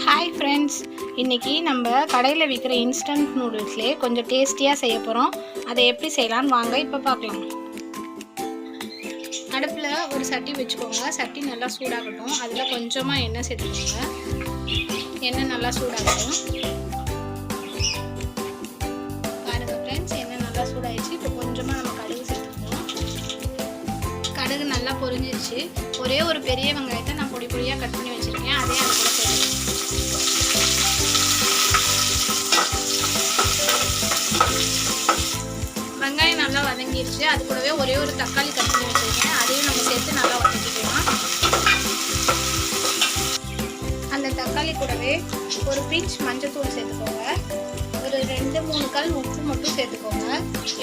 Hi friends, இன்றைக்கி நம்ம கடையில் விற்கிற இன்ஸ்டன்ட் நூடுல்ஸ்லேயே கொஞ்சம் டேஸ்டியாக செய்ய போகிறோம். அதை எப்படி செய்யலான்னு வாங்க இப்போ பார்க்கலாம். அடுப்பில் ஒரு சட்டி வச்சுக்கோங்க. சட்டி நல்லா சூடாகட்டும். அதில் கொஞ்சமாக எண்ணெய் சேர்த்துக்கோங்க. எண்ணெய் நல்லா சூடாகட்டும். பாருங்கள் ஃப்ரெண்ட்ஸ், எண்ணெய் நல்லா சூடாகிடுச்சு. இப்போ கொஞ்சமாக நம்ம கடுகு சேர்த்துக்கணும். கடுகு நல்லா பொரிஞ்சிருச்சு. ஒரே ஒரு பெரிய வெங்காயத்தை நான் பொடி பொடியாக கட் பண்ணி வச்சுருக்கேன். அதே அது கூட சேர்த்துக்கணும். வெங்காயம் நல்லா வதங்கிடுச்சு. அது கூடவே ஒரே ஒரு தக்காளி கட் பண்ணி வச்சுருக்கேன். அதையும் நம்ம சேர்த்து நல்லா வதக்கிக்கலாம். அந்த தக்காளி கூடவே ஒரு பிஞ்ச் மஞ்சத்தூள் சேர்த்துக்கோங்க. ஒரு 2-3 கல் உப்பு மட்டும் சேர்த்துக்கோங்க.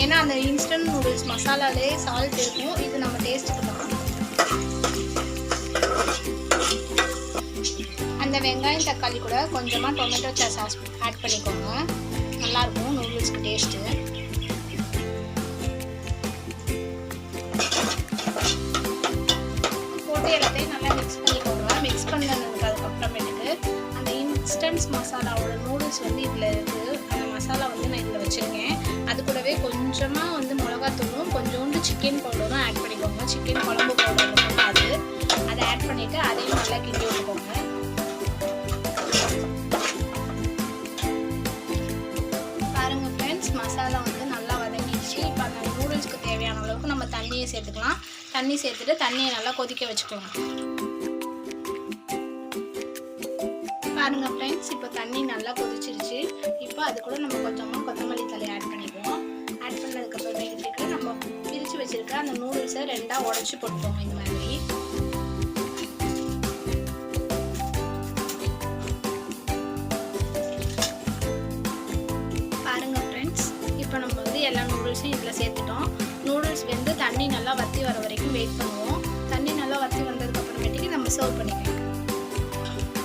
ஏன்னா அந்த இன்ஸ்டன்ட் நூடுல்ஸ் மசாலாலே சால்ட் இருக்கும். இது நம்ம டேஸ்ட்டுக்கு தான். அந்த வெங்காயம் தக்காளி கூட கொஞ்சமாக டொமேட்டோ சாஸ் ஆட் பண்ணிக்கோங்க. நல்லாயிருக்கும் நூடுல்ஸ்க்கு டேஸ்ட்டு. போட்டு எல்லாத்தையும் நல்லா மிக்ஸ் பண்ணிக்கோங்க. மிக்ஸ் பண்ணதுக்கு அதுக்கப்புறமேட்டுக்கு அந்த இன்ஸ்டன்ட் மசாலாவோட நூடுல்ஸ் இதில் இருக்குது. அந்த மசாலா நான் இதில் வச்சுருக்கேன். அது கூடவே கொஞ்சமாக மிளகாத்தூளும் கொஞ்சோண்டு சிக்கன் பவுடரும் ஆட் பண்ணிக்கோங்க. சிக்கன் குழம்பு பவுடர் அது அதை ஆட் பண்ணிவிட்டு அதையும் நல்லா கிண்டி விட்டுக்கோங்க. பாருங்கள் ஃப்ரெண்ட்ஸ், மசாலா நல்லா வதங்கிடுச்சு. இப்போ அந்த நூடுல்ஸ்க்கு தேவையான அளவுக்கு நம்ம தண்ணியை சேர்த்துக்கலாம். தண்ணி சேர்த்துட்டு தண்ணியை நல்லா கொதிக்க வச்சுக்கோங்க. பாருங்கள் ஃப்ரெண்ட்ஸ், இப்போ தண்ணி நல்லா கொதிச்சிருச்சு. இப்போ அது கூட நம்ம கொஞ்சமாக கொத்தமல்லி தழை ஆட் பண்ணிக்குவோம். ஆட் பண்ணதுக்கப்புறமேட்டுக்கு நம்ம பிரித்து வச்சுருக்க அந்த நூடுல்ஸை 2ஆக உடச்சி போட்டுக்கோங்க. இந்த மாதிரி பாருங்கள் ஃப்ரெண்ட்ஸ், இப்போ நம்ம எல்லா நூடுல்ஸையும் இதில் சேர்த்துட்டோம். நூடுல்ஸ் தண்ணி நல்லா வற்றி வர வரைக்கும் வெயிட் பண்ணுவோம். தண்ணி நல்லா வற்றி வந்ததுக்கு அப்புறமேட்டுக்கு நம்ம சர்வ் பண்ணிக்கலாம்.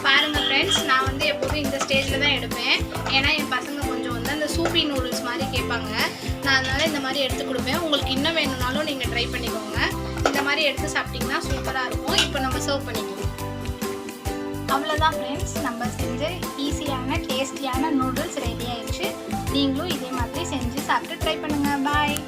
பாருங்கள் ஃப்ரெண்ட்ஸ், நான் எப்போதும் இந்த ஸ்டேஜில் தான் எடுப்பேன். ஏன்னா என் பசங்க கொஞ்சம் அந்த சூப்பி நூடுல்ஸ் மாதிரி கேட்பாங்க. நான் அதனால் இந்த மாதிரி எடுத்து கொடுப்பேன். உங்களுக்கு இன்னும் வேணும்னாலும் நீங்கள் ட்ரை பண்ணிக்கோங்க. இந்த மாதிரி எடுத்து சாப்பிட்டிங்கன்னா சூப்பராக இருக்கும். இப்போ நம்ம சர்வ் பண்ணிக்கலாம். அவ்வளோதான் ஃப்ரெண்ட்ஸ், நம்ம செஞ்ச ஈஸியான டேஸ்டியான நூடுல்ஸ் ரெடி ஆயிடுச்சு. நீங்களும் இதே மாதிரி செஞ்சு சாப்பிட்டு ட்ரை பண்ணுங்கள். பாய்.